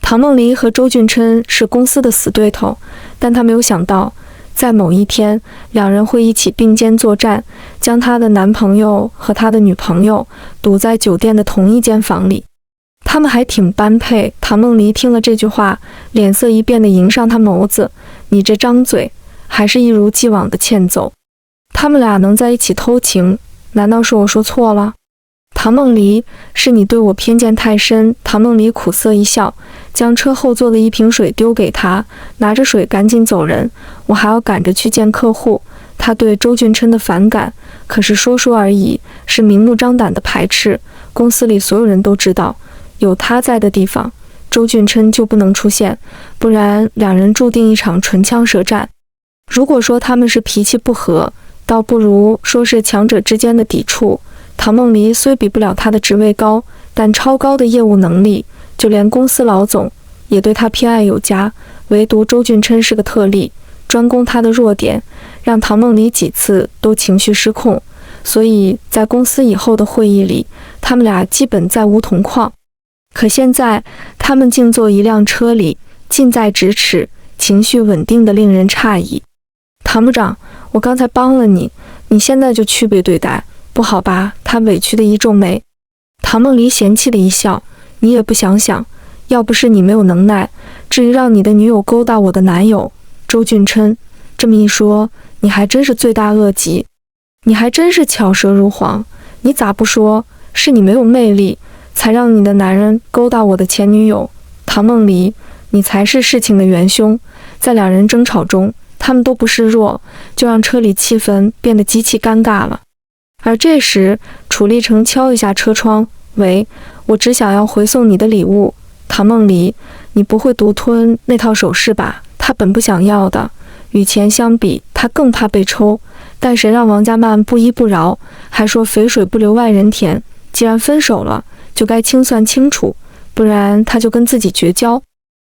唐梦离和周俊琛是公司的死对头，但他没有想到，在某一天，两人会一起并肩作战，将他的男朋友和他的女朋友堵在酒店的同一间房里。他们还挺般配。唐梦离听了这句话，脸色一变地迎上他眸子：“你这张嘴，还是一如既往的欠揍。他们俩能在一起偷情，难道是我说错了？”唐梦离，是你对我偏见太深。唐梦离苦涩一笑，将车后座的一瓶水丢给他，拿着水赶紧走人。我还要赶着去见客户。他对周俊琛的反感可是说说而已，是明目张胆的排斥。公司里所有人都知道，有他在的地方，周俊琛就不能出现，不然两人注定一场唇枪舌战。如果说他们是脾气不合，倒不如说是强者之间的抵触。唐梦离虽比不了他的职位高，但超高的业务能力，就连公司老总也对他偏爱有加，唯独周俊琛是个特例，专攻他的弱点，让唐梦离几次都情绪失控。所以在公司以后的会议里，他们俩基本再无同框。可现在他们静坐一辆车里，近在咫尺，情绪稳定的令人诧异。唐部长，我刚才帮了你，你现在就区别对待，不好吧？他委屈的一皱眉。唐梦离嫌弃的一笑，你也不想想，要不是你没有能耐，至于让你的女友勾搭我的男友周俊琛。这么一说，你还真是罪大恶极，你还真是巧舌如簧。你咋不说是你没有魅力，才让你的男人勾搭我的前女友？唐梦离，你才是事情的元凶。在两人争吵中，他们都不示弱，就让车里气氛变得极其尴尬了。而这时，楚立成敲一下车窗，喂，我只想要回送你的礼物。唐梦离，你不会独吞那套首饰吧？他本不想要的，与钱相比，他更怕被抽。但谁让王家曼不依不饶，还说肥水不流外人田。既然分手了，就该清算清楚，不然他就跟自己绝交。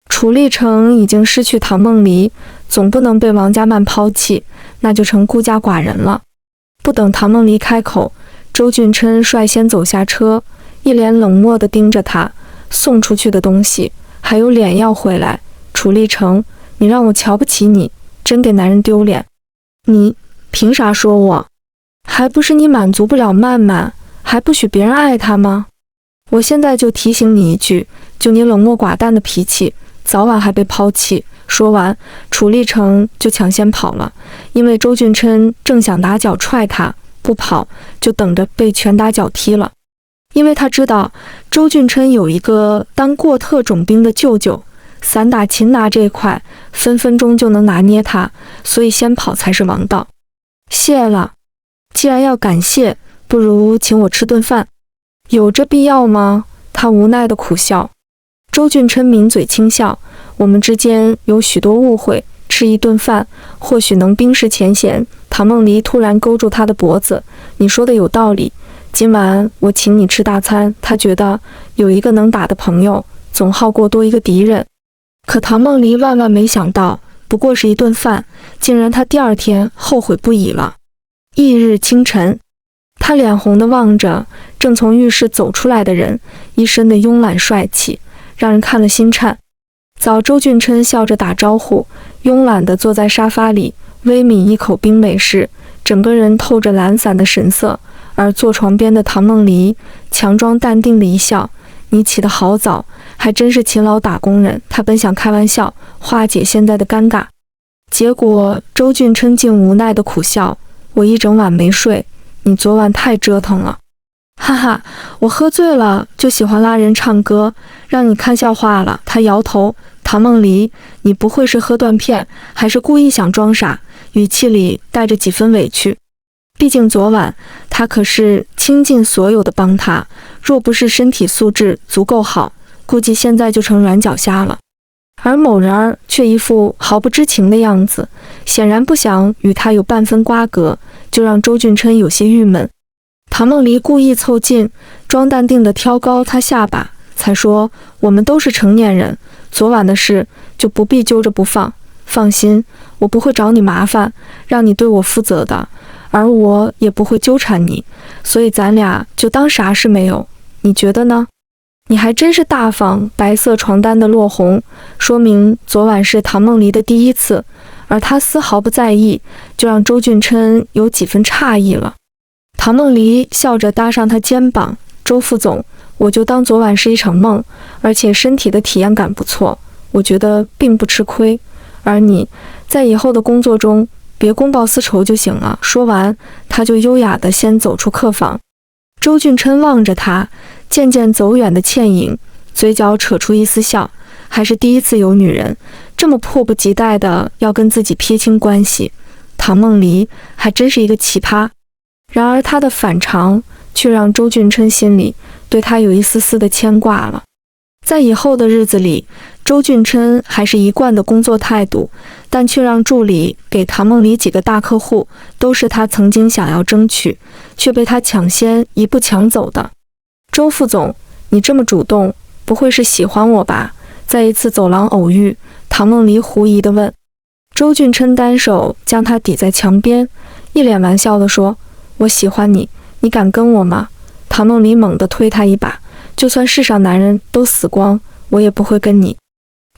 楚立成已经失去唐梦离，总不能被王家曼抛弃，那就成孤家寡人了。不等唐梦离开口，周俊琛率先走下车，一脸冷漠地盯着他，送出去的东西还有脸要回来？楚立成，你让我瞧不起你，真给男人丢脸。你凭啥说我？还不是你满足不了曼曼，还不许别人爱她吗？我现在就提醒你一句，就你冷漠寡淡的脾气，早晚还被抛弃。说完，楚立成就抢先跑了，因为周俊琛正想打脚踹他，不跑就等着被拳打脚踢了。因为他知道周俊琛有一个当过特种兵的舅舅，散打擒拿这一块分分钟就能拿捏他，所以先跑才是王道。谢了，既然要感谢，不如请我吃顿饭。有这必要吗？他无奈的苦笑。周俊琛抿嘴轻笑，我们之间有许多误会，吃一顿饭或许能冰释前嫌。唐梦离突然勾住他的脖子，你说的有道理，今晚我请你吃大餐。他觉得有一个能打的朋友总好过多一个敌人。可唐梦离万万没想到，不过是一顿饭，竟然他第二天后悔不已了。翌日清晨，他脸红地望着正从浴室走出来的人，一身的慵懒帅气，让人看了心颤。早周俊琛笑着打招呼，慵懒地坐在沙发里，微抿一口冰美式，整个人透着懒散的神色。而坐床边的唐梦离强装淡定的一笑，你起得好早，还真是勤劳打工人。他本想开玩笑化解现在的尴尬，结果周俊琛竟无奈的苦笑，我一整晚没睡，你昨晚太折腾了。哈哈，我喝醉了就喜欢拉人唱歌，让你看笑话了。他摇头。唐梦离，你不会是喝断片，还是故意想装傻？语气里带着几分委屈。毕竟昨晚他可是倾尽所有的帮他，若不是身体素质足够好，估计现在就成软脚虾了。而某人儿却一副毫不知情的样子，显然不想与他有半分瓜葛，就让周俊琛有些郁闷。唐梦离故意凑近，装淡定地挑高他下巴，才说，我们都是成年人，昨晚的事就不必揪着不放。放心，我不会找你麻烦，让你对我负责的，而我也不会纠缠你，所以咱俩就当啥事没有，你觉得呢？你还真是大方。白色床单的落红，说明昨晚是唐梦离的第一次，而他丝毫不在意，就让周俊琛有几分诧异了。唐梦离笑着搭上他肩膀，周副总，我就当昨晚是一场梦，而且身体的体验感不错，我觉得并不吃亏。而你在以后的工作中别公报私仇就行了。说完，他就优雅地先走出客房。周俊琛望着他渐渐走远的倩影，嘴角扯出一丝笑，还是第一次有女人这么迫不及待地要跟自己撇清关系。唐梦离还真是一个奇葩。然而他的反常却让周俊琛心里对他有一丝丝的牵挂了。在以后的日子里，周俊琛还是一贯的工作态度，但却让助理给唐梦离几个大客户，都是他曾经想要争取，却被他抢先一步抢走的。周副总，你这么主动，不会是喜欢我吧？在一次走廊偶遇，唐梦离狐疑地问。周俊琛单手将他抵在墙边，一脸玩笑地说，我喜欢你，你敢跟我吗？唐梦离猛地推他一把，就算世上男人都死光，我也不会跟你。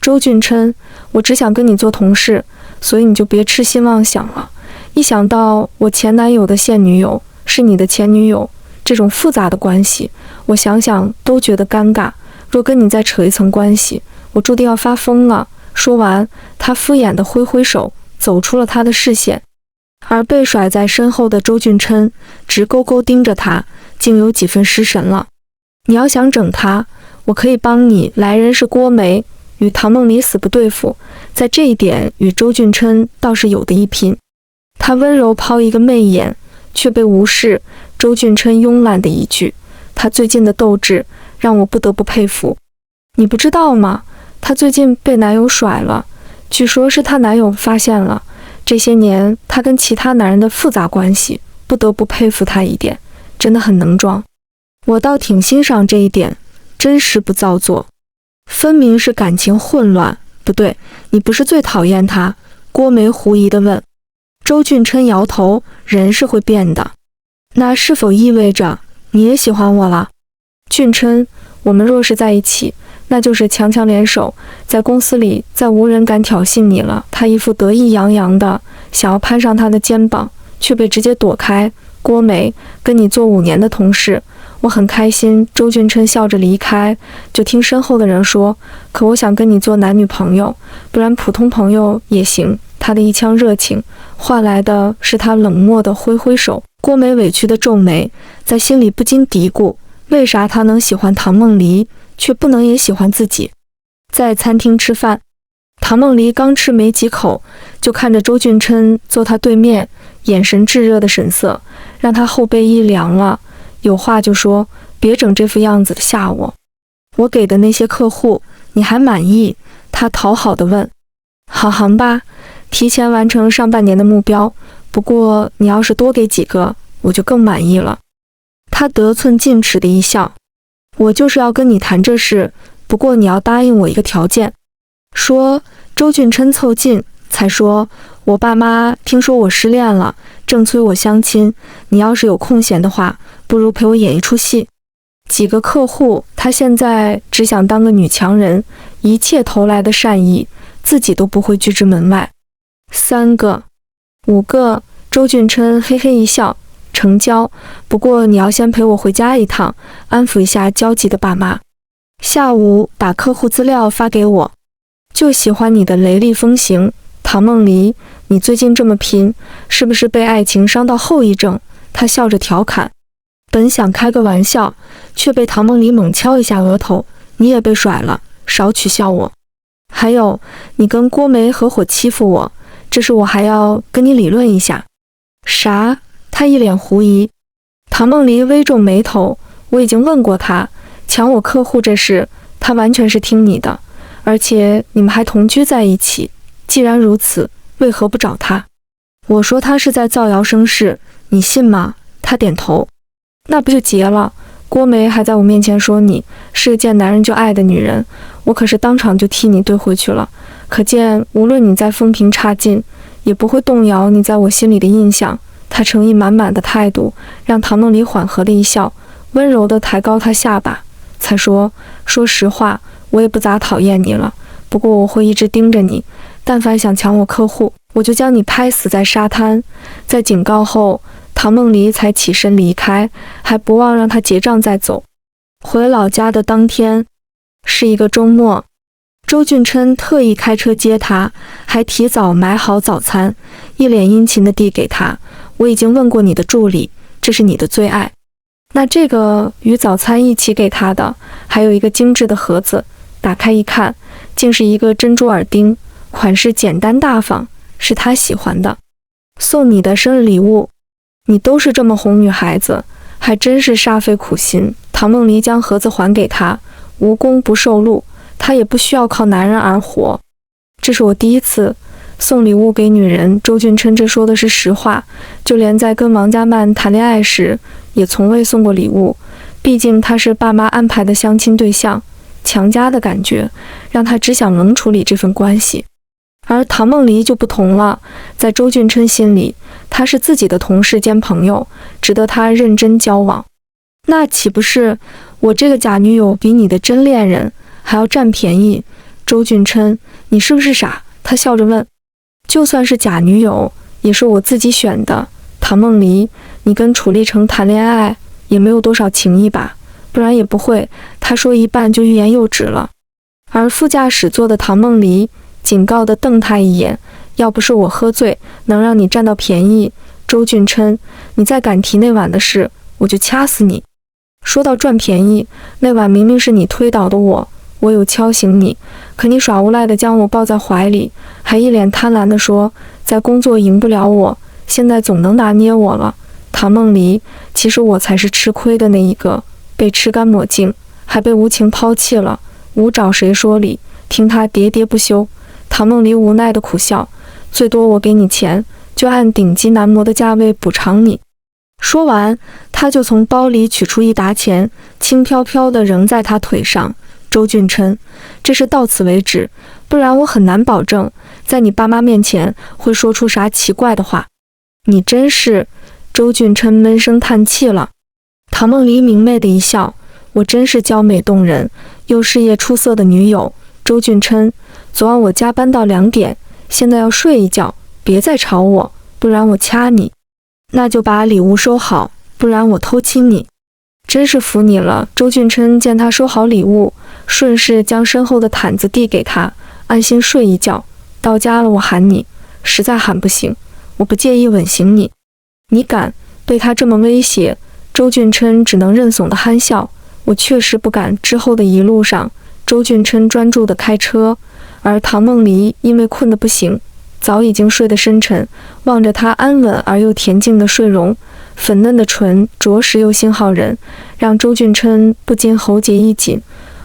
周俊琛，我只想跟你做同事，所以你就别痴心妄想了。一想到我前男友的现女友是你的前女友，这种复杂的关系，我想想都觉得尴尬。若跟你再扯一层关系，我注定要发疯了。说完，他敷衍地挥挥手，走出了他的视线。而被甩在身后的周俊琛直勾勾盯着他，竟有几分失神了。你要想整他，我可以帮你。来人是郭梅，与唐梦离死不对付，在这一点与周俊琛倒是有的一拼。他温柔抛一个媚眼，却被无视。周俊琛慵懒的一句，他最近的斗志让我不得不佩服。你不知道吗？他最近被男友甩了，据说是她男友发现了这些年她跟其他男人的复杂关系，不得不佩服她一点，真的很能装。我倒挺欣赏这一点，真实不造作。分明是感情混乱。不对，你不是最讨厌他？郭梅狐疑地问。周俊琛摇头，人是会变的。那是否意味着你也喜欢我了？俊琛，我们若是在一起，那就是强强联手，在公司里再无人敢挑衅你了。他一副得意洋洋的想要攀上他的肩膀，却被直接躲开。郭梅，跟你做5年的同事，我很开心。周俊琛笑着离开，就听身后的人说，可我想跟你做男女朋友，不然普通朋友也行。他的一腔热情换来的是他冷漠的挥挥手。郭梅委屈的皱眉，在心里不禁嘀咕，为啥他能喜欢唐梦离，却不能也喜欢自己？在餐厅吃饭，唐梦离刚吃没几口，就看着周俊琛坐他对面，眼神炙热的神色让他后背一凉了。有话就说，别整这副样子吓我。我给的那些客户你还满意？他讨好地问。好行吧，提前完成上半年的目标，不过你要是多给几个，我就更满意了。他得寸进尺的一笑，我就是要跟你谈这事，不过你要答应我一个条件。说，周俊琛凑近才说，我爸妈听说我失恋了，正催我相亲，你要是有空闲的话，不如陪我演一出戏。几个客户，他现在只想当个女强人，一切投来的善意自己都不会拒之门外。3个、5个，周俊琛嘿嘿一笑，成交。不过你要先陪我回家一趟，安抚一下焦急的爸妈。下午把客户资料发给我。就喜欢你的雷厉风行。唐梦离，你最近这么拼，是不是被爱情伤到后遗症？他笑着调侃。本想开个玩笑，却被唐梦离猛敲一下额头。你也被甩了，少取笑我。还有，你跟郭梅合伙欺负我，这事我还要跟你理论一下。啥？他一脸狐疑。唐梦离微皱眉头，我已经问过他，抢我客户这事，他完全是听你的，而且你们还同居在一起。既然如此，为何不找他？我说他是在造谣生事，你信吗？他点头。那不就结了？郭梅还在我面前说你是个见男人就爱的女人，我可是当场就替你怼回去了。可见无论你再风平差劲，也不会动摇你在我心里的印象。他诚意满满的态度让唐梦离缓和了一笑，温柔地抬高他下巴。才说实话，我也不咋讨厌你了，不过我会一直盯着你，但凡想抢我客户，我就将你拍死在沙滩。在警告后，唐梦离才起身离开，还不忘让他结账再走。回老家的当天是一个周末，周俊琛特意开车接他，还提早买好早餐，一脸殷勤地递给他，我已经问过你的助理，这是你的最爱。那这个与早餐一起给他的，还有一个精致的盒子，打开一看，竟是一个珍珠耳钉，款式简单大方，是他喜欢的。送你的生日礼物，你都是这么哄女孩子，还真是煞费苦心。唐梦离将盒子还给他，无功不受禄，他也不需要靠男人而活。这是我第一次送礼物给女人，周俊琛这说的是实话，就连在跟王嘉曼谈恋爱时，也从未送过礼物，毕竟他是爸妈安排的相亲对象，强加的感觉让他只想冷处理这份关系。而唐梦离就不同了，在周俊琛心里，他是自己的同事兼朋友，值得他认真交往。那岂不是我这个假女友比你的真恋人还要占便宜？周俊琛，你是不是傻？他笑着问。就算是假女友，也是我自己选的。唐梦离，你跟楚立成谈恋爱也没有多少情谊吧？不然也不会，他说一半就欲言又止了。而副驾驶座的唐梦离警告地瞪他一眼，要不是我喝醉能让你占到便宜，周俊琛，你再敢提那晚的事，我就掐死你。说到赚便宜，那晚明明是你推倒的我有敲醒你，可你耍无赖地将我抱在怀里，还一脸贪婪地说，在工作赢不了我，现在总能拿捏我了。唐梦离，其实我才是吃亏的那一个，被吃干抹净，还被无情抛弃了，无找谁说理，听他喋喋不休。唐梦离无奈地苦笑，最多我给你钱，就按顶级男模的价位补偿你。说完，他就从包里取出一沓钱，轻飘飘地扔在他腿上。周俊琛，这是到此为止，不然我很难保证在你爸妈面前会说出啥奇怪的话。你真是……周俊琛闷声叹气了。唐梦离明媚的一笑，我真是娇美动人又事业出色的女友。周俊琛，昨晚我加班到2点，现在要睡一觉，别再吵我，不然我掐你。那就把礼物收好，不然我偷亲你。真是服你了。周俊琛见他收好礼物，顺势将身后的毯子递给他，安心睡一觉，到家了我喊你，实在喊不醒，我不介意吻醒你。你敢？被他这么威胁，周俊琛只能认怂的憨笑，我确实不敢。之后的一路上，周俊琛专注地开车，而唐梦离因为困得不行，早已经睡得深沉，望着他安稳而又恬静的睡容，粉嫩的唇着实又心好人，让周俊琛不禁喉结一紧，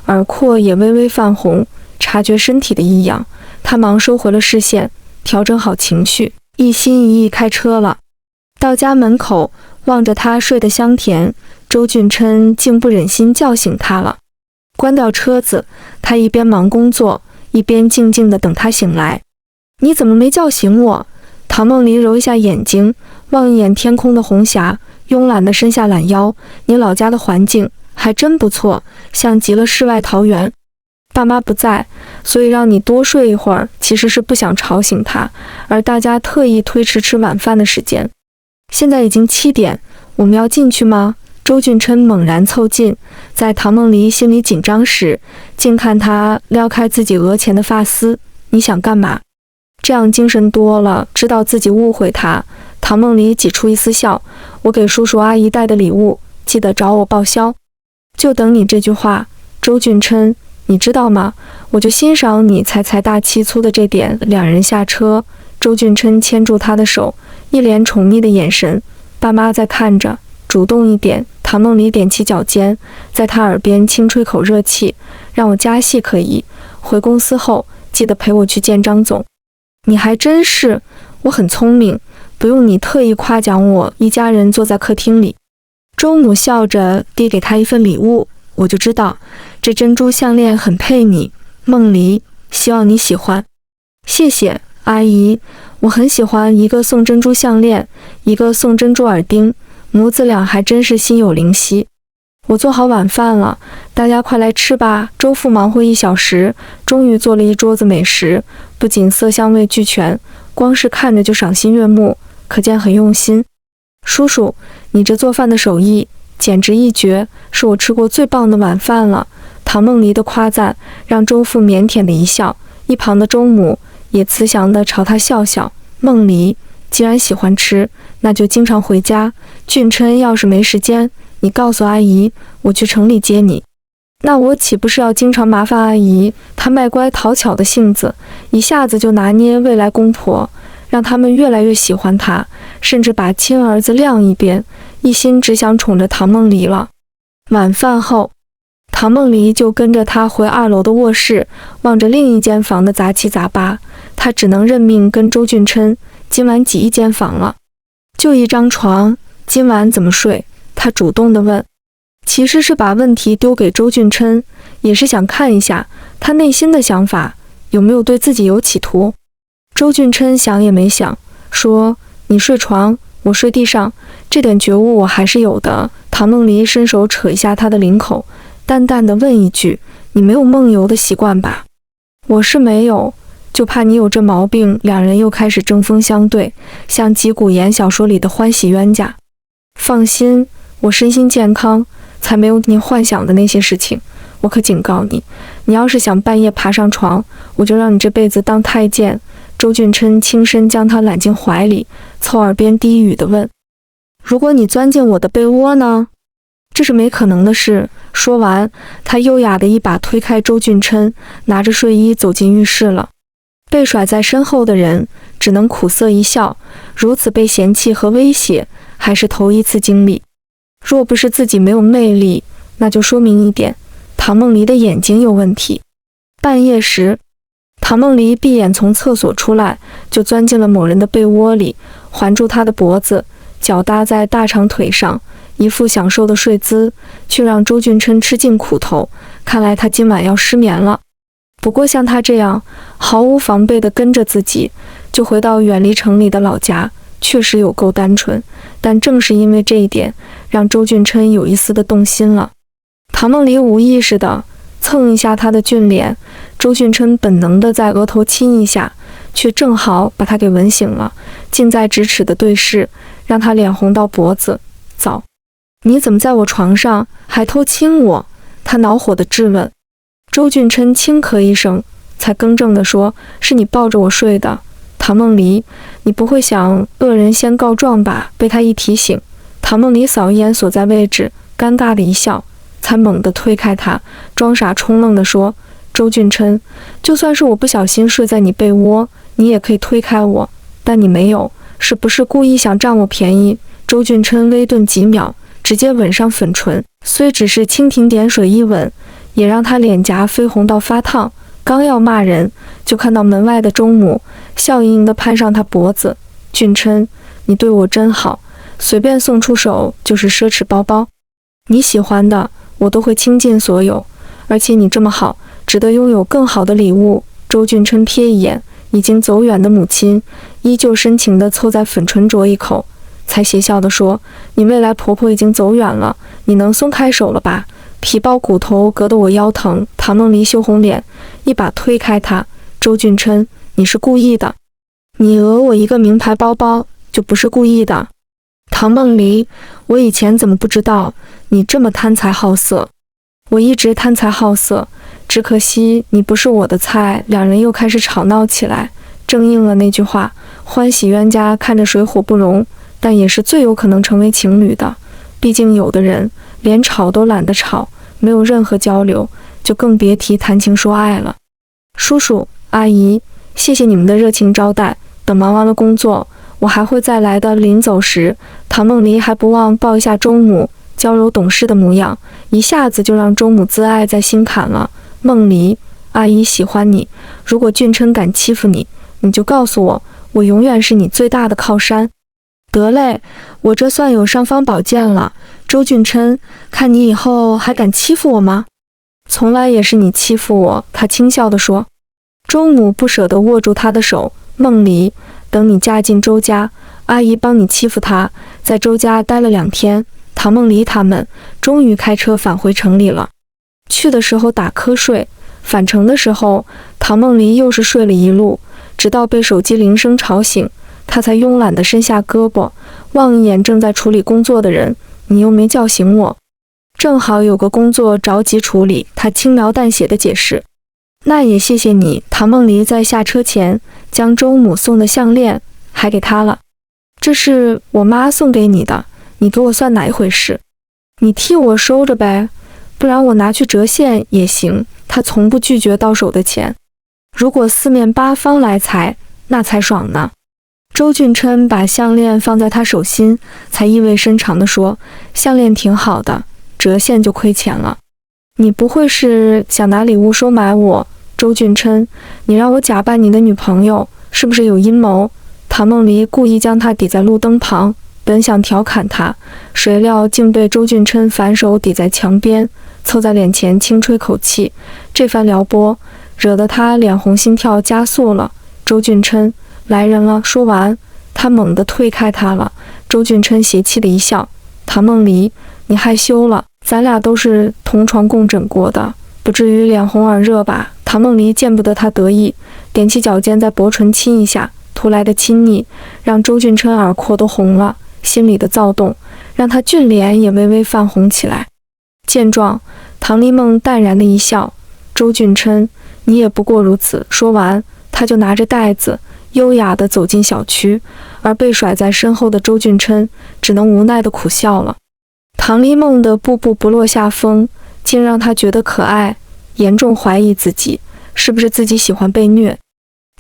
耳廓也微微泛红。察觉身体的异样，他忙收回了视线，调整好情绪，一心一意开车了。到家门口，望着他睡得香甜，周俊琛竟不忍心叫醒他了。关掉车子，他一边忙工作，一边静静地等他醒来。你怎么没叫醒我？唐梦离揉一下眼睛，望一眼天空的红霞，慵懒地伸下懒腰。你老家的环境还真不错，像极了世外桃源。爸妈不在，所以让你多睡一会儿，其实是不想吵醒他，而大家特意推迟吃晚饭的时间。现在已经7点，我们要进去吗？周俊琛猛然凑近，在唐梦离心里紧张时，竟看他撩开自己额前的发丝。你想干嘛？这样精神多了，知道自己误会他。唐梦离挤出一丝笑，我给叔叔阿姨带的礼物，记得找我报销。就等你这句话，周俊琛，你知道吗？我就欣赏你财大气粗的这点。两人下车，周俊琛牵住他的手，一脸宠溺的眼神。爸妈在看着，主动一点。唐梦离踮起脚尖，在他耳边轻吹口热气，让我加戏可以，回公司后记得陪我去见张总。你还真是，我很聪明，不用你特意夸奖我。一家人坐在客厅里，周母笑着递给他一份礼物，我就知道这珍珠项链很配你，梦离，希望你喜欢。谢谢阿姨，我很喜欢，一个送珍珠项链，一个送珍珠耳钉，母子俩还真是心有灵犀。我做好晚饭了，大家快来吃吧。周父忙活1小时，终于做了一桌子美食，不仅色香味俱全，光是看着就赏心悦目，可见很用心。叔叔，你这做饭的手艺简直一绝，是我吃过最棒的晚饭了。唐梦离的夸赞让周父腼腆的一笑，一旁的周母也慈祥地朝他笑笑。梦离，既然喜欢吃，那就经常回家。俊琛要是没时间，你告诉阿姨，我去城里接你。那我岂不是要经常麻烦阿姨？她卖乖讨巧的性子，一下子就拿捏未来公婆，让他们越来越喜欢她，甚至把亲儿子晾一边，一心只想宠着唐梦离了。晚饭后，唐梦离就跟着他回2楼的卧室，望着另一间房的杂七杂八，他只能认命跟周俊琛今晚挤一间房了。就一张床，今晚怎么睡？他主动地问。其实是把问题丢给周俊琛，也是想看一下他内心的想法有没有对自己有企图。周俊琛想也没想，说：你睡床，我睡地上，这点觉悟我还是有的。唐梦离伸手扯一下他的领口，淡淡地问一句：你没有梦游的习惯吧？我是没有，就怕你有这毛病。两人又开始针锋相对，像吉古言小说里的欢喜冤家。放心，我身心健康，才没有你幻想的那些事情。我可警告你，你要是想半夜爬上床，我就让你这辈子当太监。周俊琛轻身将他揽进怀里，凑耳边低语地问：如果你钻进我的被窝呢？这是没可能的事。说完，他优雅地一把推开周俊琛，拿着睡衣走进浴室了。被甩在身后的人只能苦涩一笑，如此被嫌弃和威胁，还是头一次经历。若不是自己没有魅力，那就说明一点，唐梦离的眼睛有问题。半夜时，唐梦离闭眼从厕所出来，就钻进了某人的被窝里，环住他的脖子，脚搭在大长腿上，一副享受的睡姿，却让周俊琛吃尽苦头。看来他今晚要失眠了。不过像他这样毫无防备地跟着自己，就回到远离城里的老家，确实有够单纯。但正是因为这一点，让周俊琛有一丝的动心了。唐梦离无意识地蹭一下他的俊脸，周俊琛本能地在额头亲一下，却正好把他给吻醒了。近在咫尺的对视，让他脸红到脖子。早，你怎么在我床上还偷亲我？他恼火地质问。周俊琛轻咳一声，才更正地说：是你抱着我睡的。唐梦离，你不会想恶人先告状吧？被他一提醒，唐梦离扫一眼所在位置，尴尬的一笑，才猛地推开他，装傻充愣地说：周俊琛，就算是我不小心睡在你被窝，你也可以推开我，但你没有，是不是故意想占我便宜？周俊琛微顿几秒，直接吻上粉唇，虽只是蜻蜓点水一吻，也让他脸颊绯红到发烫。刚要骂人，就看到门外的周母笑盈盈地攀上他脖子：俊琛，你对我真好，随便送出手就是奢侈包包，你喜欢的我都会倾尽所有，而且你这么好，值得拥有更好的礼物。周俊琛瞥一眼已经走远的母亲，依旧深情地凑在粉唇啄一口，才邪笑地说：你未来婆婆已经走远了，你能松开手了吧？皮包骨头隔得我腰疼。唐梦离羞红脸，一把推开他：周俊琛，你是故意的，你讹我一个名牌包包就不是故意的。唐梦离，我以前怎么不知道你这么贪财好色？我一直贪财好色，只可惜你不是我的菜。两人又开始吵闹起来，正应了那句话：欢喜冤家看着水火不容，但也是最有可能成为情侣的。毕竟有的人连吵都懒得吵，没有任何交流，就更别提谈情说爱了。叔叔阿姨，谢谢你们的热情招待，等忙完了工作，我还会再来的。临走时，唐梦离还不忘抱一下周母，娇柔懂事的模样，一下子就让周母自爱在心坎了。梦离，阿姨喜欢你，如果俊琛敢欺负你，你就告诉我，我永远是你最大的靠山。得嘞，我这算有尚方宝剑了。周俊琛，看你以后还敢欺负我吗？从来也是你欺负我，他轻笑地说。周母不舍得握住他的手：梦离，等你嫁进周家，阿姨帮你欺负他，在周家待了2天，唐梦离他们终于开车返回城里了。去的时候打瞌睡，返程的时候，唐梦离又是睡了一路，直到被手机铃声吵醒，他才慵懒地伸下胳膊，望一眼正在处理工作的人，你又没叫醒我。正好有个工作着急处理，他轻描淡写的解释。那也谢谢你。唐梦离在下车前将周母送的项链还给他了。这是我妈送给你的，你给我算哪一回事？你替我收着呗，不然我拿去折现也行。他从不拒绝到手的钱，如果四面八方来财，那才爽呢。周俊琛把项链放在他手心，才意味深长地说，项链挺好的，折现就亏钱了。你不会是想拿礼物收买我？周俊琛，你让我假扮你的女朋友，是不是有阴谋？唐梦离故意将他抵在路灯旁，本想调侃他，谁料竟被周俊琛反手抵在墙边，凑在脸前轻吹口气。这番撩拨惹得他脸红心跳加速了。周俊琛，来人了。说完，他猛地推开他了。周俊琛邪气的一笑，唐梦离，你害羞了，咱俩都是同床共枕过的，不至于脸红耳热吧？唐梦离见不得他得意，踮起脚尖在薄唇亲一下，突来的亲昵让周俊琛耳廓都红了，心里的躁动让他俊脸也微微泛红起来。见状，唐丽梦淡然的一笑，周俊琛，你也不过如此。说完，他就拿着袋子优雅地走进小区，而被甩在身后的周俊琛只能无奈地苦笑了。唐丽梦的步步不落下风，竟让他觉得可爱，严重怀疑自己是不是自己喜欢被虐。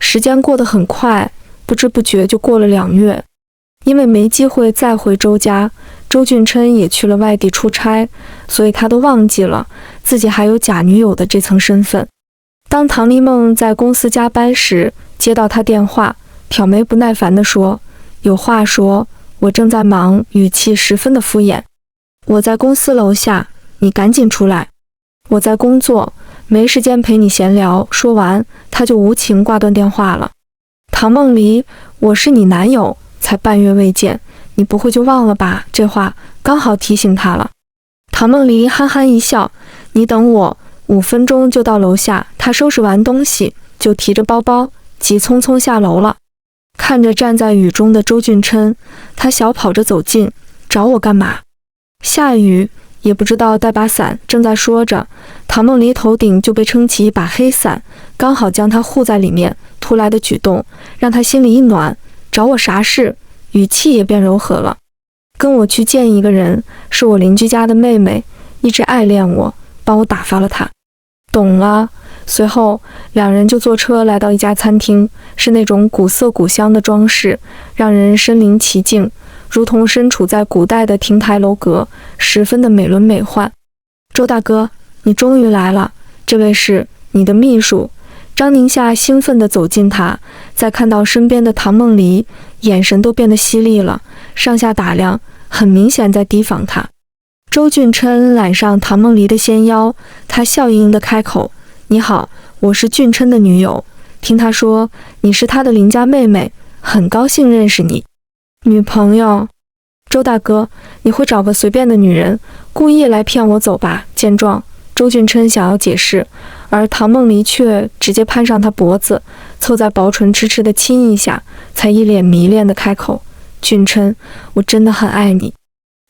时间过得很快，不知不觉就过了2月。因为没机会再回周家，周俊琛也去了外地出差，所以他都忘记了自己还有假女友的这层身份。当唐丽梦在公司加班时，接到他电话，挑眉不耐烦地说，有话说，我正在忙，语气十分的敷衍。我在公司楼下，你赶紧出来。我在工作，没时间陪你闲聊。说完，他就无情挂断电话了。唐梦离，我是你男友，才半月未见，你不会就忘了吧？这话刚好提醒他了。唐梦离憨憨一笑，你等我，5分钟就到楼下。他收拾完东西，就提着包包急匆匆下楼了。看着站在雨中的周俊琛，他小跑着走近，找我干嘛？下雨也不知道带把伞。正在说着，唐梦离头顶就被撑起一把黑伞，刚好将他护在里面。突来的举动让他心里一暖，找我啥事？语气也变柔和了。跟我去见一个人，是我邻居家的妹妹，一直爱恋我，帮我打发了她。懂了。随后2人就坐车来到一家餐厅，是那种古色古香的装饰，让人身临其境，如同身处在古代的亭台楼阁，十分的美轮美奂。周大哥，你终于来了，这位是你的秘书。张宁夏兴奋地走近他，再看到身边的唐梦离，眼神都变得犀利了，上下打量，很明显在提防他。周俊琛揽上唐梦离的纤腰，他笑盈盈地开口，你好，我是俊琛的女友，听他说你是他的邻家妹妹，很高兴认识你。女朋友？周大哥，你会找个随便的女人故意来骗我走吧？见状，周俊琛想要解释，而唐梦离却直接攀上他脖子，凑在薄唇痴痴地亲一下，才一脸迷恋地开口，俊琛，我真的很爱你。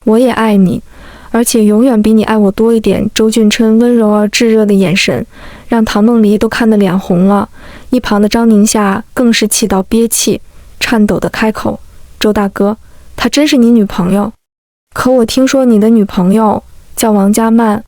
我也爱你，而且永远比你爱我多一点。周俊琛温柔而炙热的眼神让唐梦离都看得脸红了，一旁的张宁夏更是气到憋气，颤抖地开口，周大哥，她真是你女朋友？可我听说你的女朋友叫王佳曼。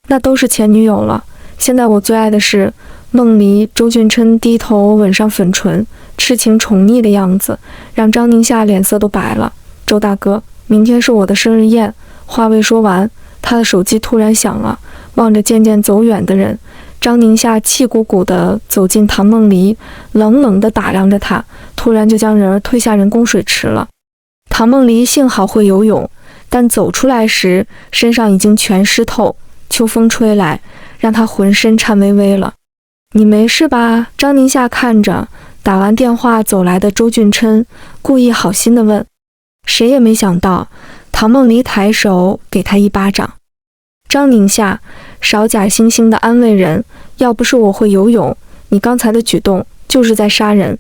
那都是前女友了，现在我最爱的是梦离。周俊琛低头吻上粉唇，痴情宠溺的样子让张宁夏脸色都白了。周大哥，明天是我的生日宴。话未说完，他的手机突然响了，望着渐渐走远的人，张宁夏气鼓鼓地走进唐梦离，冷冷地打量着他，突然就将人推下人工水池了。唐梦离幸好会游泳，但走出来时身上已经全湿透，秋风吹来，让他浑身颤巍巍了。你没事吧？张宁夏看着打完电话走来的周俊琛，故意好心地问。谁也没想到，唐梦离抬手给他一巴掌。张宁夏，少假惺惺的安慰人，要不是我会游泳，你刚才的举动就是在杀人。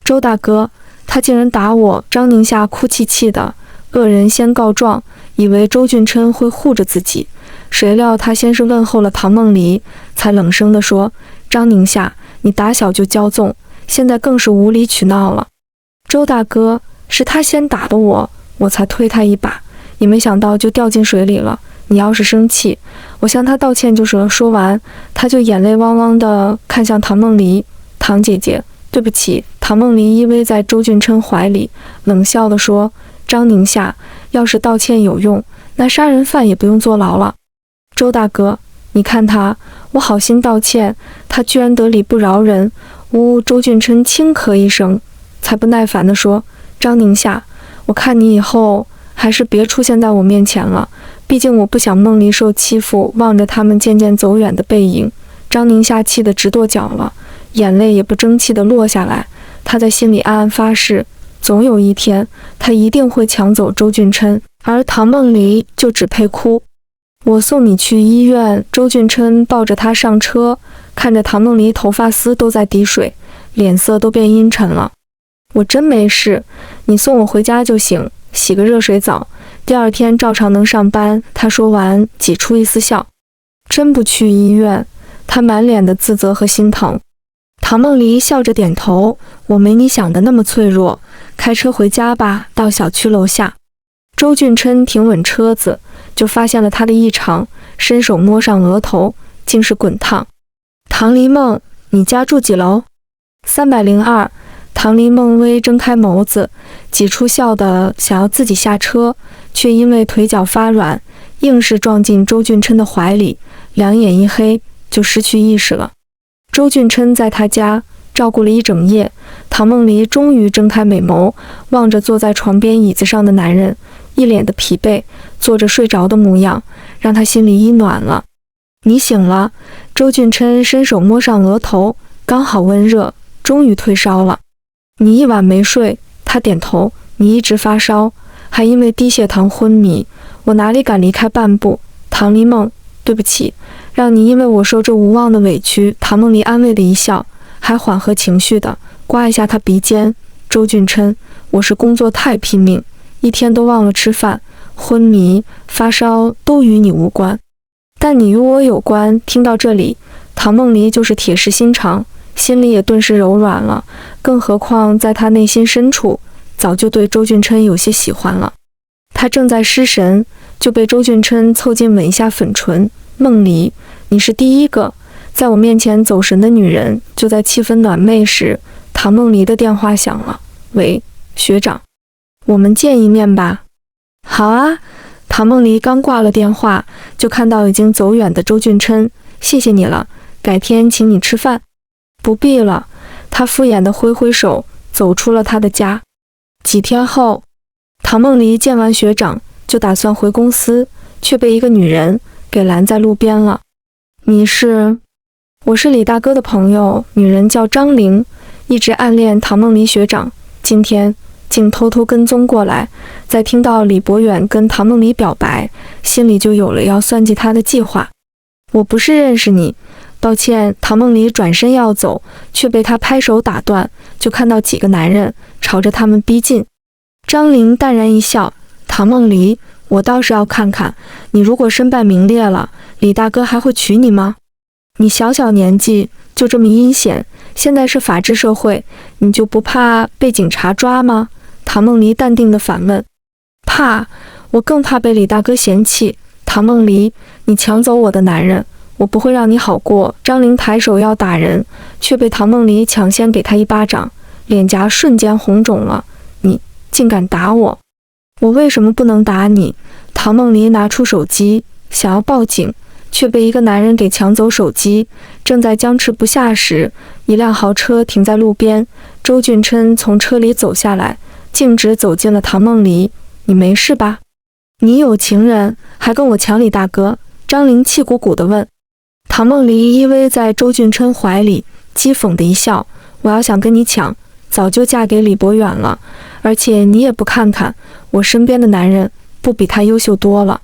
周大哥，他竟然打我！张宁夏哭泣泣的，恶人先告状，以为周俊琛会护着自己，谁料他先是问候了唐梦离，才冷声地说：张宁夏，你打小就骄纵，现在更是无理取闹了。周大哥，是他先打的我，我才推他一把，也没想到就掉进水里了。你要是生气，我向他道歉就是了。说完，他就眼泪汪汪地看向唐梦离。唐姐姐，对不起。唐梦离依偎在周俊琛怀里，冷笑地说：张宁夏，要是道歉有用，那杀人犯也不用坐牢了。周大哥，你看他，我好心道歉，他居然得理不饶人。呜！周俊琛轻咳一声，才不耐烦地说：张宁夏，我看你以后还是别出现在我面前了，毕竟我不想梦离受欺负。望着他们渐渐走远的背影，张宁夏气得直跺脚了，眼泪也不争气地落下来。他在心里暗暗发誓，总有一天他一定会抢走周俊琛，而唐梦离就只配哭。我送你去医院。周俊琛抱着他上车，看着唐梦离头发丝都在滴水，脸色都变阴沉了。我真没事，你送我回家就行，洗个热水澡，第二天照常能上班。他说完挤出一丝笑。真不去医院？他满脸的自责和心疼。唐梦离笑着点头，我没你想的那么脆弱，开车回家吧。到小区楼下，周俊琛停稳车子，就发现了他的异常，伸手摸上额头，竟是滚烫。唐黎梦，你家住几楼？302。唐黎梦微睁开眸子，挤出笑的想要自己下车，却因为腿脚发软，硬是撞进周俊琛的怀里，两眼一黑，就失去意识了。周俊琛在他家照顾了一整夜，唐梦离终于睁开美眸，望着坐在床边椅子上的男人，一脸的疲惫，做着睡着的模样，让他心里一暖了。你醒了。周俊琛伸手摸上额头，刚好温热，终于退烧了。你一晚没睡。他点头。你一直发烧，还因为低血糖昏迷，我哪里敢离开半步。唐黎梦，对不起，让你因为我受这无望的委屈。唐梦离安慰的一笑，还缓和情绪的刮一下他鼻尖。周俊琛，我是工作太拼命，一天都忘了吃饭，昏迷发烧都与你无关，但你与我有关。听到这里，唐梦离就是铁石心肠，心里也顿时柔软了，更何况在他内心深处早就对周俊琛有些喜欢了。他正在失神，就被周俊琛凑近吻一下粉唇。梦离，你是第一个在我面前走神的女人。就在气氛暖昧时，唐梦离的电话响了。喂，学长，我们见一面吧。好啊。唐梦离刚挂了电话，就看到已经走远的周俊琛。谢谢你了，改天请你吃饭。不必了。他敷衍地挥挥手，走出了他的家。几天后，唐梦离见完学长，就打算回公司，却被一个女人给拦在路边了。你是？我是李大哥的朋友，女人叫张玲，一直暗恋唐梦离学长，今天竟偷偷跟踪过来，在听到李博远跟唐梦离表白，心里就有了要算计他的计划。我不是认识你，抱歉。唐梦离转身要走，却被他拍手打断，就看到几个男人朝着他们逼近。张玲淡然一笑，唐梦离，我倒是要看看，你如果身败名裂了，李大哥还会娶你吗？你小小年纪就这么阴险，现在是法治社会，你就不怕被警察抓吗？唐梦离淡定地反问。怕，我更怕被李大哥嫌弃。唐梦离，你抢走我的男人，我不会让你好过。张玲抬手要打人，却被唐梦离抢先给他一巴掌，脸颊瞬间红肿了。你竟敢打我！我为什么不能打你？唐梦离拿出手机想要报警，却被一个男人给抢走手机。正在僵持不下时，一辆豪车停在路边，周俊琛从车里走下来，径直走进了唐梦离。你没事吧？你有情人，还跟我抢李大哥？张玲气鼓鼓地问。唐梦离依偎在周俊琛怀里，讥讽的一笑。我要想跟你抢，早就嫁给李博远了，而且你也不看看我身边的男人不比他优秀多了。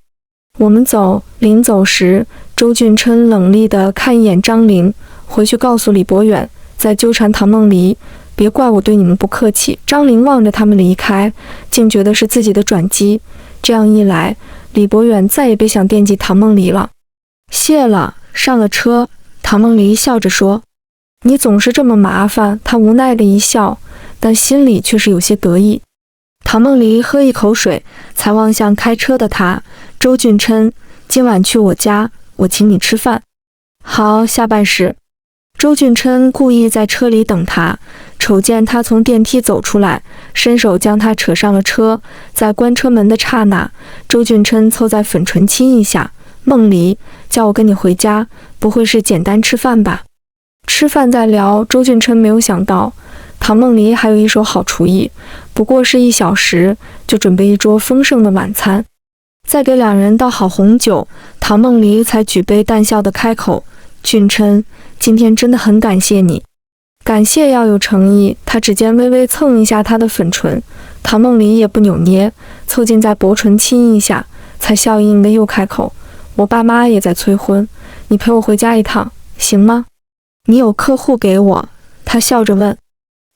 我们走，临走时，周俊琛冷厉地看一眼张玲，回去告诉李博远，再纠缠唐梦离，别怪我对你们不客气。张玲望着他们离开，竟觉得是自己的转机。这样一来，李博远再也别想惦记唐梦离了。谢了，上了车，唐梦离笑着说：“你总是这么麻烦。”他无奈的一笑，但心里却是有些得意。唐梦离喝一口水，才望向开车的他：“周俊琛，今晚去我家，我请你吃饭。”好，下班时。周俊琛故意在车里等他，瞅见他从电梯走出来，伸手将他扯上了车。在关车门的刹那，周俊琛凑在粉唇亲一下：“梦离，叫我跟你回家，不会是简单吃饭吧？”吃饭再聊。周俊琛没有想到唐梦离还有一手好厨艺，不过是1小时就准备一桌丰盛的晚餐。再给两人倒好红酒，唐梦离才举杯淡笑地开口：“俊琛，今天真的很感谢你。”感谢要有诚意。他指尖微微蹭一下他的粉唇，唐梦离也不扭捏，凑近在薄唇亲一下，才笑盈盈的又开口：“我爸妈也在催婚，你陪我回家一趟，行吗？”“你有客户给我？”他笑着问。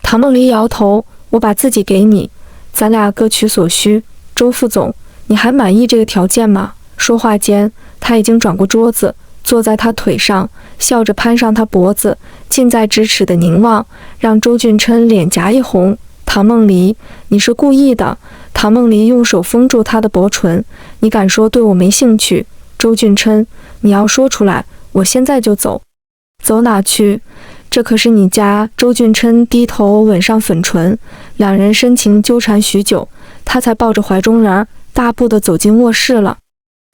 唐梦离摇头：“我把自己给你，咱俩各取所需。周副总，你还满意这个条件吗？”说话间，他已经转过桌子，坐在他腿上，笑着攀上他脖子，近在咫尺的凝望，让周俊琛脸颊一红。“唐梦离，你是故意的。”唐梦离用手封住他的薄唇：“你敢说对我没兴趣？周俊琛，你要说出来，我现在就走。”“走哪去？这可是你家。”周俊琛低头吻上粉唇，两人深情纠缠许久，他才抱着怀中人大步地走进卧室了。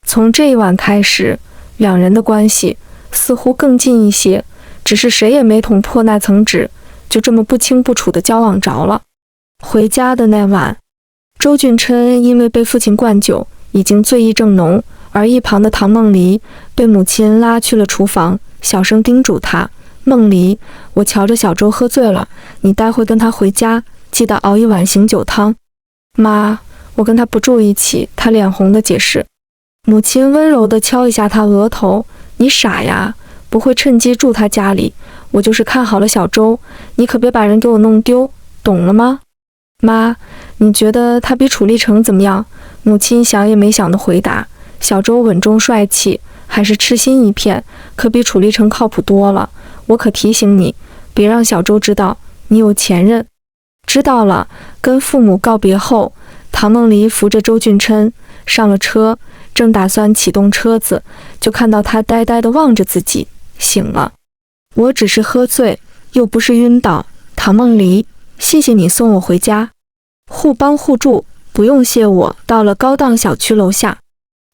从这一晚开始，两人的关系似乎更近一些，只是谁也没捅破那层纸，就这么不清不楚地交往着了。回家的那晚，周俊琛因为被父亲灌酒，已经醉意正浓，而一旁的唐梦离被母亲拉去了厨房，小声叮嘱他：“梦离，我瞧着小周喝醉了，你待会跟他回家，记得熬一碗醒酒汤。”“妈，我跟他不住一起。”他脸红地解释。母亲温柔地敲一下他额头：“你傻呀，不会趁机住他家里。我就是看好了小周，你可别把人给我弄丢，懂了吗？”“妈，你觉得他比楚立成怎么样？”母亲想也没想地回答：“小周稳重帅气，还是痴心一片，可比楚立成靠谱多了。我可提醒你，别让小周知道你有前任。”“知道了。”跟父母告别后，唐梦离扶着周俊琛上了车，正打算启动车子，就看到他呆呆地望着自己。“醒了。我只是喝醉，又不是晕倒。唐梦离，谢谢你送我回家。”“互帮互助，不用谢我。”到了高档小区楼下，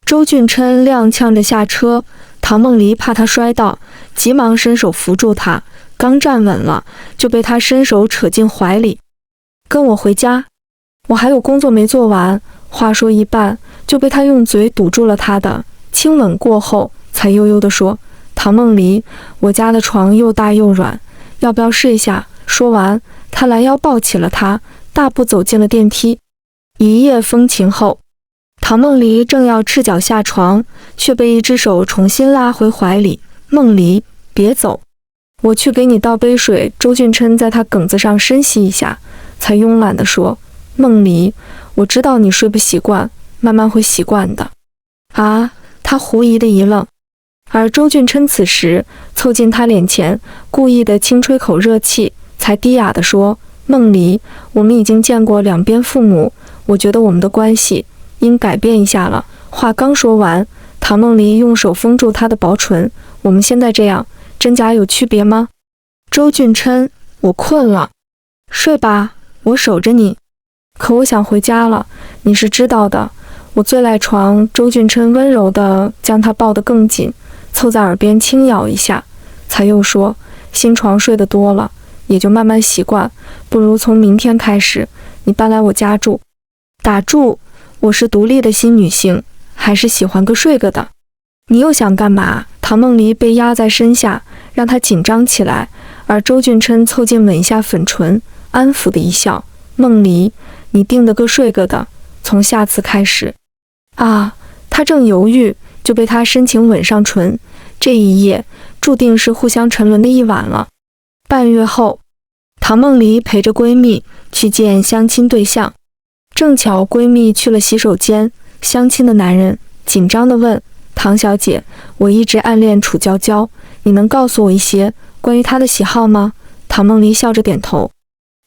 周俊琛踉跄着下车，唐梦离怕他摔倒，急忙伸手扶住他，刚站稳了，就被他伸手扯进怀里。“跟我回家，我还有工作没做完。”话说一半，就被他用嘴堵住了他的。亲吻过后，才悠悠地说：“唐梦离，我家的床又大又软，要不要试一下？”说完，他拦腰抱起了他，大步走进了电梯。一夜风晴后，唐梦离正要赤脚下床，却被一只手重新拉回怀里。“梦离，别走，我去给你倒杯水。”周俊琛在他颈子上深吸一下，才慵懒地说：“梦离，我知道你睡不习惯，慢慢会习惯的。”“啊！”他狐疑的一愣，而周俊琛此时凑近他脸前，故意的轻吹口热气，才低哑地说：“梦离，我们已经见过两边父母，我觉得我们的关系应改变一下了。”话刚说完，唐梦离用手封住他的薄唇：“我们现在这样，真假有区别吗？”周俊琛：“我困了，睡吧，我守着你。”“可我想回家了，你是知道的，我最赖床。”周俊琛温柔地将他抱得更紧，凑在耳边轻咬一下，才又说：“新床睡得多了，也就慢慢习惯，不如从明天开始，你搬来我家住。”“打住，我是独立的新女性，还是喜欢个睡个的。你又想干嘛？”唐梦离被压在身下，让他紧张起来，而周俊琛凑近吻一下粉唇，安抚的一笑：“梦离，你定得个睡个的，从下次开始啊，他正犹豫，就被他深情吻上唇。这一夜注定是互相沉沦的一晚了。半月后，唐梦离陪着闺蜜去见相亲对象，正巧闺蜜去了洗手间，相亲的男人紧张地问：唐小姐，我一直暗恋楚娇娇，你能告诉我一些关于她的喜好吗？唐梦离笑着点头。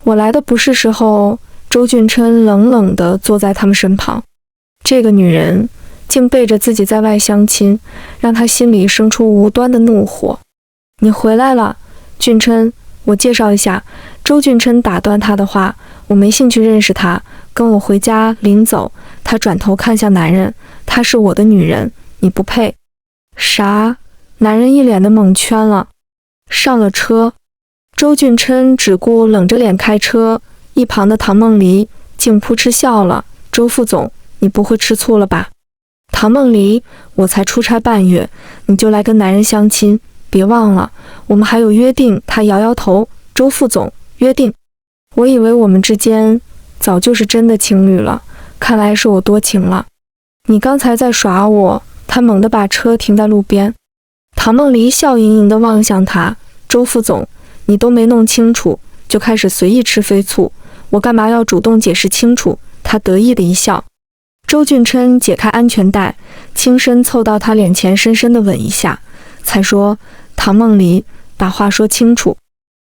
我来的不是时候。周俊琛冷冷地坐在他们身旁，这个女人竟背着自己在外相亲，让他心里生出无端的怒火。你回来了，俊琛，我介绍一下。周俊琛打断他的话，我没兴趣认识他，跟我回家。临走，他转头看向男人，她是我的女人，你不配。啥？男人一脸的蒙圈了。上了车，周俊琛只顾冷着脸开车，一旁的唐梦离竟扑哧笑了。周副总，你不会吃醋了吧？唐梦离，我才出差半月，你就来跟男人相亲，别忘了我们还有约定。他摇摇头。周副总，约定？我以为我们之间早就是真的情侣了，看来是我多情了。你刚才在耍我。他猛地把车停在路边。唐梦离笑盈盈地望向他。周副总，你都没弄清楚就开始随意吃飞醋，我干嘛要主动解释清楚？他得意的一笑。周俊琛解开安全带，轻身凑到他脸前，深深的吻一下，才说：唐梦离，把话说清楚。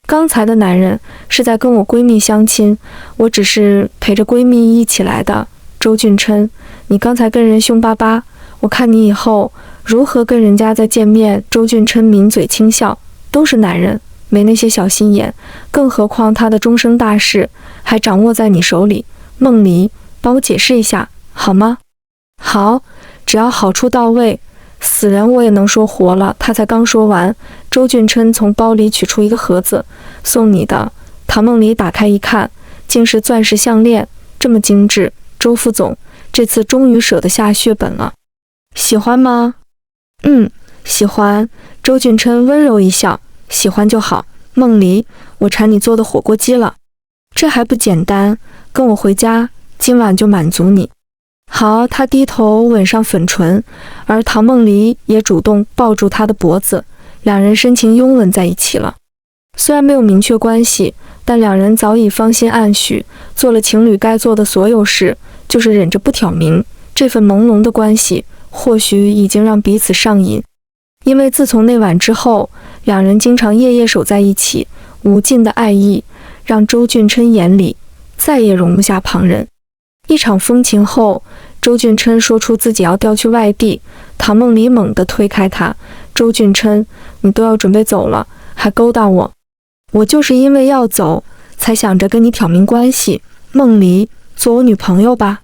刚才的男人是在跟我闺蜜相亲，我只是陪着闺蜜一起来的。周俊琛，你刚才跟人凶巴巴，我看你以后如何跟人家再见面。周俊琛抿嘴轻笑，都是男人，没那些小心眼，更何况他的终生大事还掌握在你手里。梦离，帮我解释一下好吗？好，只要好处到位，死人我也能说活了。他才刚说完，周俊琛从包里取出一个盒子，送你的。唐梦离打开一看，竟是钻石项链，这么精致。周副总，这次终于舍得下血本了，喜欢吗？喜欢。周俊琛温柔一笑，喜欢就好。梦离，我馋你做的火锅鸡了。这还不简单，跟我回家，今晚就满足你。好，他低头吻上粉唇，而唐梦离也主动抱住他的脖子，两人深情拥吻在一起了。虽然没有明确关系，但两人早已芳心暗许，做了情侣该做的所有事，就是忍着不挑明。这份朦胧的关系或许已经让彼此上瘾，因为自从那晚之后，两人经常夜夜守在一起，无尽的爱意让周俊琛眼里再也容不下旁人。一场风情后，周俊琛说出自己要调去外地，唐梦离猛地推开他。周俊琛，你都要准备走了，还勾搭我？我就是因为要走，才想着跟你挑明关系。梦离，做我女朋友吧。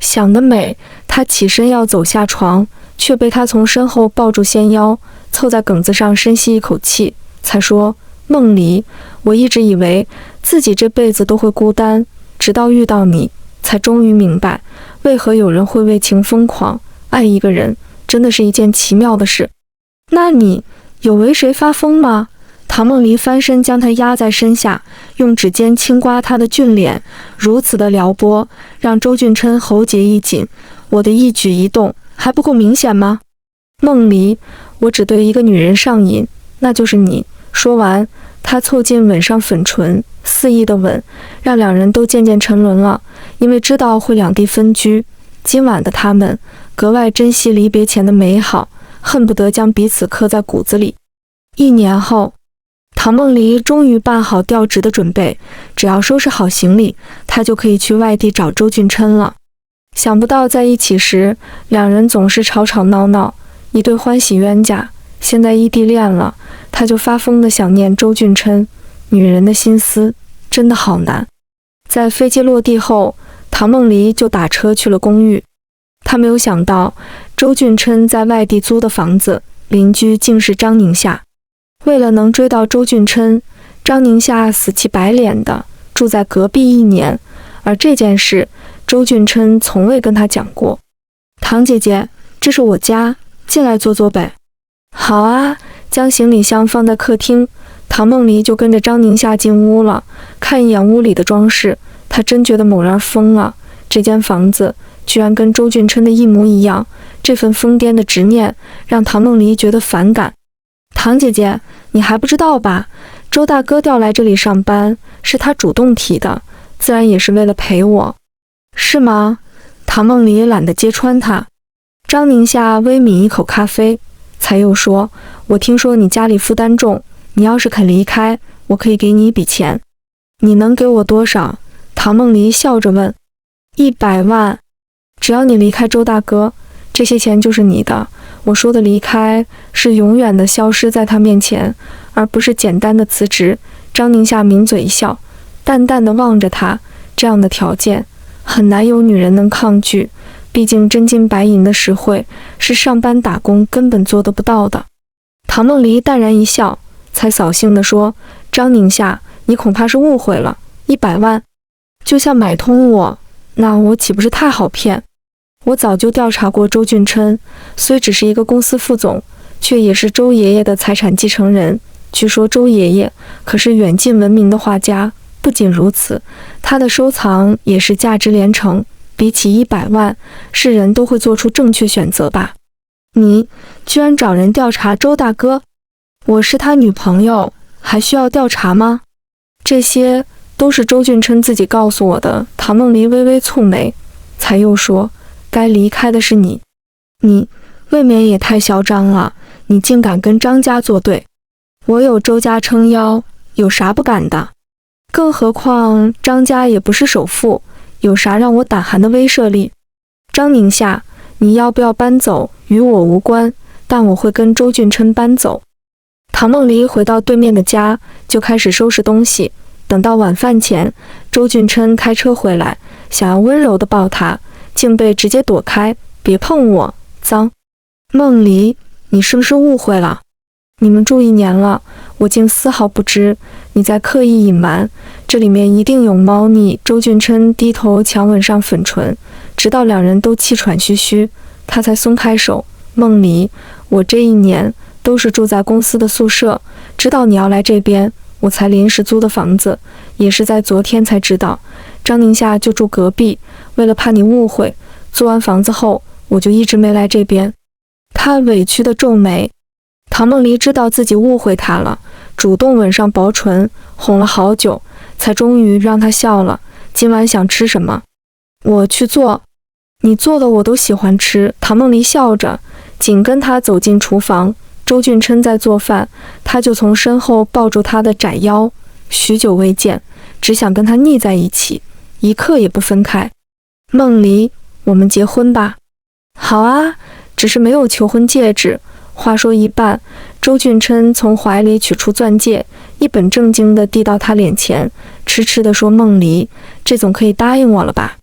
想得美。他起身要走下床，却被他从身后抱住纤腰，凑在梗子上深吸一口气，才说：梦离，我一直以为自己这辈子都会孤单，直到遇到你，才终于明白，为何有人会为情疯狂。爱一个人真的是一件奇妙的事。那你有为谁发疯吗？唐梦离翻身将他压在身下，用指尖轻刮他的俊脸，如此的撩拨让周俊琛喉结一紧。我的一举一动还不够明显吗？梦离，我只对一个女人上瘾，那就是你。说完，他凑近吻上粉唇，肆意的吻让两人都渐渐沉沦了。因为知道会两地分居，今晚的他们格外珍惜离别前的美好，恨不得将彼此刻在骨子里。1年后，唐梦离终于办好调职的准备，只要收拾好行李，他就可以去外地找周俊琛了。想不到在一起时，两人总是吵吵闹闹，一对欢喜冤家。现在异地恋了，他就发疯的想念周俊琛。女人的心思真的好难。在飞机落地后，唐梦离就打车去了公寓。他没有想到，周俊琛在外地租的房子，邻居竟是张宁夏。为了能追到周俊琛，张宁夏死乞白脸的住在隔壁1年，而这件事周俊琛从未跟他讲过。唐姐姐，这是我家，进来坐坐呗。好啊，将行李箱放在客厅，唐梦离就跟着张宁夏进屋了。看一眼屋里的装饰，他真觉得猛然疯了。这间房子居然跟周俊琛的一模一样，这份疯癫的执念让唐梦离觉得反感。唐姐姐，你还不知道吧？周大哥调来这里上班，是他主动提的，自然也是为了陪我。是吗？唐梦离懒得揭穿他。张宁夏微抿一口咖啡，才又说，我听说你家里负担重，你要是肯离开，我可以给你一笔钱。你能给我多少？唐梦离笑着问。100万，只要你离开周大哥，这些钱就是你的。我说的离开是永远的消失在他面前，而不是简单的辞职。张宁夏抿嘴一笑，淡淡的望着他，这样的条件很难有女人能抗拒，毕竟真金白银的实惠是上班打工根本做得不到的。唐梦离淡然一笑，才扫兴地说，张宁夏，你恐怕是误会了，100万就像买通我，那我岂不是太好骗？我早就调查过周俊琛，虽只是一个公司副总，却也是周爷爷的财产继承人。据说周爷爷可是远近闻名的画家，不仅如此，他的收藏也是价值连城。比起100万，世人都会做出正确选择吧？你居然找人调查周大哥？我是他女朋友，还需要调查吗？这些都是周俊琛自己告诉我的。唐梦离微微蹙眉，才又说，该离开的是你，你未免也太嚣张了，你竟敢跟张家作对。我有周家撑腰，有啥不敢的？更何况张家也不是首富，有啥让我胆寒的威慑力？张宁夏，你要不要搬走与我无关，但我会跟周俊琛搬走。唐梦离回到对面的家，就开始收拾东西。等到晚饭前，周俊琛开车回来，想要温柔地抱她，竟被直接躲开。别碰我，脏！梦离，你是不是误会了？你们住1年了，我竟丝毫不知，你在刻意隐瞒，这里面一定有猫腻。周俊琛低头强吻上粉唇，直到两人都气喘吁吁，他才松开手。梦离，我这1年都是住在公司的宿舍，知道你要来这边，我才临时租的房子，也是在昨天才知道。张宁夏就住隔壁，为了怕你误会，租完房子后，我就一直没来这边。他委屈地皱眉。唐梦离知道自己误会他了，主动吻上薄唇，哄了好久，才终于让他笑了。今晚想吃什么？我去做。你做的我都喜欢吃。唐梦离笑着，紧跟他走进厨房。周俊琛在做饭，他就从身后抱住他的窄腰，许久未见，只想跟他腻在一起，一刻也不分开。梦离，我们结婚吧。好啊，只是没有求婚戒指。话说一半，周俊琛从怀里取出钻戒，一本正经地递到他脸前，痴痴地说，梦离，这总可以答应我了吧？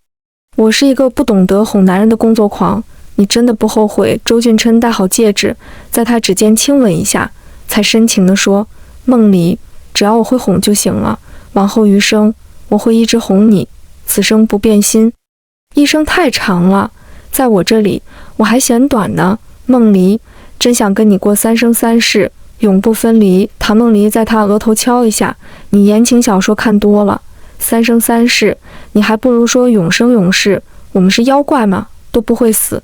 我是一个不懂得哄男人的工作狂，你真的不后悔？周俊琛戴好戒指，在他指尖亲吻一下，才深情地说，梦离，只要我会哄就行了，往后余生我会一直哄你，此生不变心。一生太长了，在我这里我还嫌短呢。梦离，真想跟你过3生3世，永不分离。唐梦离在他额头敲一下，你言情小说看多了，3生3世，你还不如说永生永世。我们是妖怪吗？都不会死。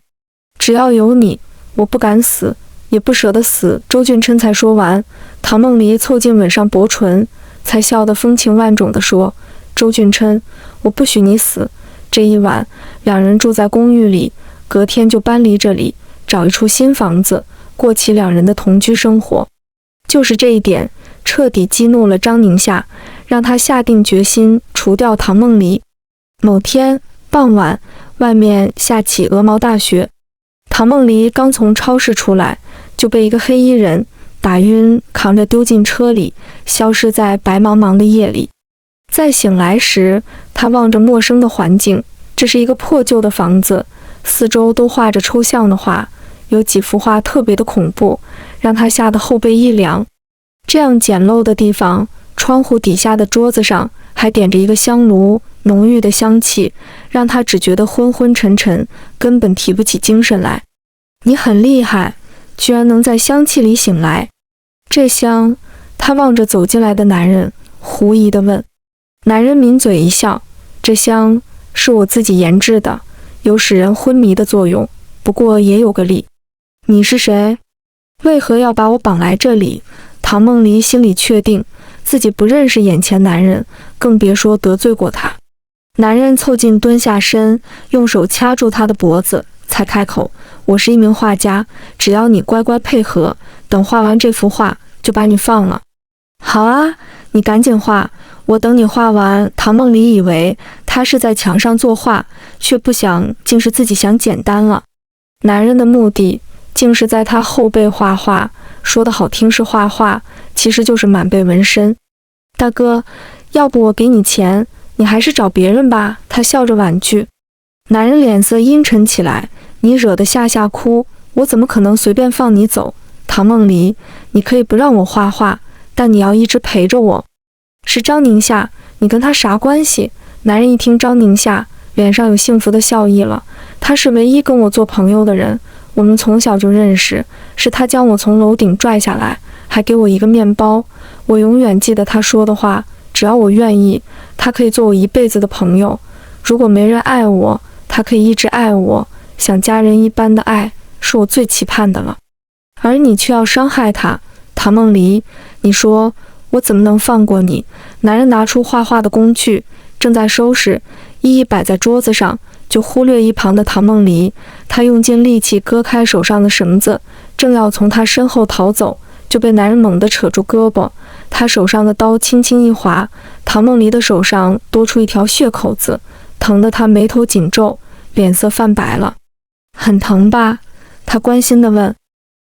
只要有你，我不敢死，也不舍得死。周俊琛才说完，唐梦离凑近吻上薄唇，才笑得风情万种地说，周俊琛，我不许你死。这一晚，两人住在公寓里，隔天就搬离这里，找一处新房子，过起两人的同居生活。就是这一点，彻底激怒了张宁夏，让他下定决心除掉唐梦离。某天傍晚，外面下起鹅毛大雪，唐梦离刚从超市出来，就被一个黑衣人打晕，扛着丢进车里，消失在白茫茫的夜里。再醒来时，他望着陌生的环境，这是一个破旧的房子，四周都画着抽象的画，有几幅画特别的恐怖，让他吓得后背一凉。这样简陋的地方，窗户底下的桌子上还点着一个香炉，浓郁的香气让他只觉得昏昏沉沉，根本提不起精神来。你很厉害，居然能在香气里醒来。这香？他望着走进来的男人，狐疑地问。男人抿嘴一笑，这香是我自己研制的，有使人昏迷的作用，不过也有个例。你是谁？为何要把我绑来这里？唐梦离心里确定自己不认识眼前男人，更别说得罪过他。男人凑近蹲下身，用手掐住他的脖子，才开口：我是一名画家，只要你乖乖配合，等画完这幅画就把你放了。好啊，你赶紧画，我等你画完。唐梦离以为他是在墙上作画，却不想竟是自己想简单了。男人的目的竟是在他后背画画，说的好听是画画，其实就是满背纹身。大哥，要不我给你钱，你还是找别人吧。他笑着婉拒。男人脸色阴沉起来，你惹得夏夏哭，我怎么可能随便放你走？唐梦离，你可以不让我画画，但你要一直陪着我。是张宁夏，你跟他啥关系？男人一听张宁夏，脸上有幸福的笑意了。他是唯一跟我做朋友的人，我们从小就认识，是他将我从楼顶拽下来，还给我一个面包。我永远记得他说的话，只要我愿意，他可以做我一辈子的朋友。如果没人爱我，他可以一直爱我，像家人一般的爱，是我最期盼的了。而你却要伤害他，唐梦离，你说我怎么能放过你？男人拿出画画的工具，正在收拾，一一摆在桌子上，就忽略一旁的唐梦离。他用尽力气割开手上的绳子，正要从他身后逃走，就被男人猛地扯住胳膊。他手上的刀轻轻一划，唐梦离的手上多出一条血口子，疼得他眉头紧皱，脸色泛白了。很疼吧？他关心地问。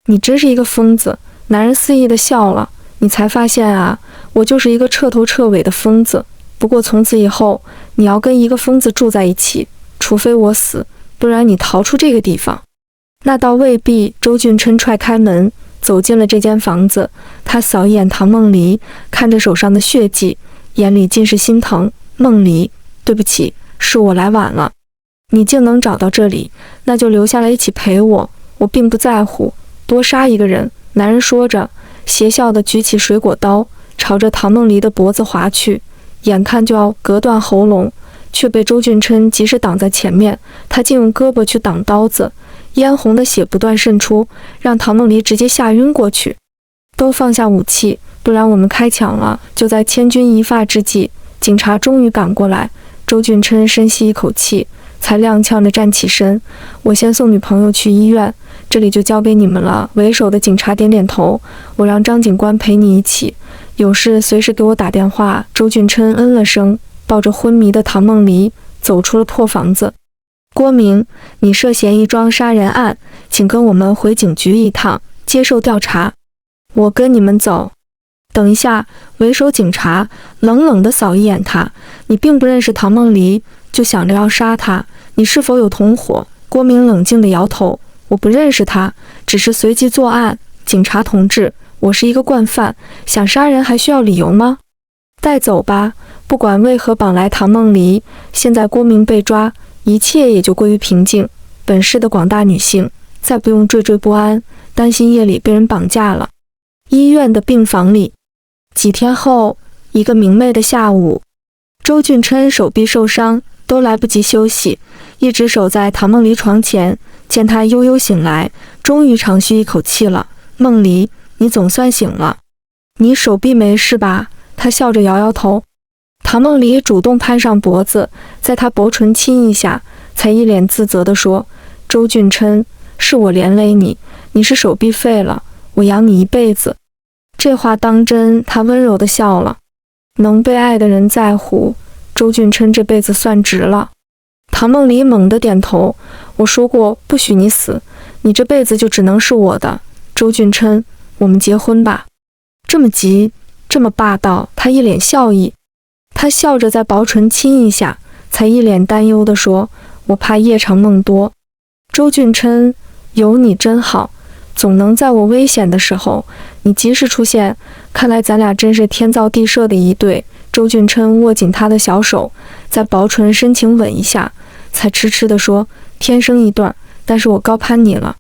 你真是一个疯子。男人肆意地笑了。你才发现啊，我就是一个彻头彻尾的疯子。不过从此以后，你要跟一个疯子住在一起，除非我死，不然你逃出这个地方。那倒未必。周俊琛踹开门，走进了这间房子。他扫一眼唐梦离，看着手上的血迹，眼里尽是心疼。梦离，对不起，是我来晚了。你竟能找到这里，那就留下来一起陪我。我并不在乎多杀一个人。男人说着，邪笑地举起水果刀，朝着唐梦离的脖子划去，眼看就要割断喉咙，却被周俊琛及时挡在前面。他竟用胳膊去挡刀子，嫣红的血不断渗出，让唐梦离直接吓晕过去。都放下武器，不然我们开抢了。就在千钧一发之际，警察终于赶过来。周俊琛深吸一口气，才踉跄着站起身。我先送女朋友去医院，这里就交给你们了。为首的警察点点头，我让张警官陪你一起，有事随时给我打电话。周俊琛嗯了声，抱着昏迷的唐梦离走出了破房子。郭明，你涉嫌一桩杀人案，请跟我们回警局一趟，接受调查。我跟你们走。等一下，为首警察冷冷地扫一眼他，你并不认识唐梦离，就想着要杀他，你是否有同伙？郭明冷静地摇头，我不认识他，只是随机作案。警察同志，我是一个惯犯，想杀人还需要理由吗？带走吧。不管为何绑来唐梦离，现在郭明被抓，一切也就归于平静。本市的广大女性再不用惴惴不安，担心夜里被人绑架了。医院的病房里，几天后，一个明媚的下午，周俊琛手臂受伤，都来不及休息，一直守在唐梦离床前。见他悠悠醒来，终于长吁一口气了。梦离，你总算醒了，你手臂没事吧？他笑着摇摇头。唐梦离主动攀上脖子，在他薄唇亲一下，才一脸自责地说：周俊琛，是我连累你，你是手臂废了，我养你一辈子。这话当真？他温柔地笑了。能被爱的人在乎，周俊琛这辈子算值了。唐梦离猛地点头，我说过不许你死，你这辈子就只能是我的。周俊琛，我们结婚吧。这么急，这么霸道。他一脸笑意。他笑着在薄唇亲一下，才一脸担忧地说：我怕夜长梦多。周俊琛，有你真好，总能在我危险的时候，你及时出现。看来咱俩真是天造地设的一对。周俊琛握紧他的小手，在薄唇深情吻一下，才痴痴地说：天生一对，但是我高攀你了。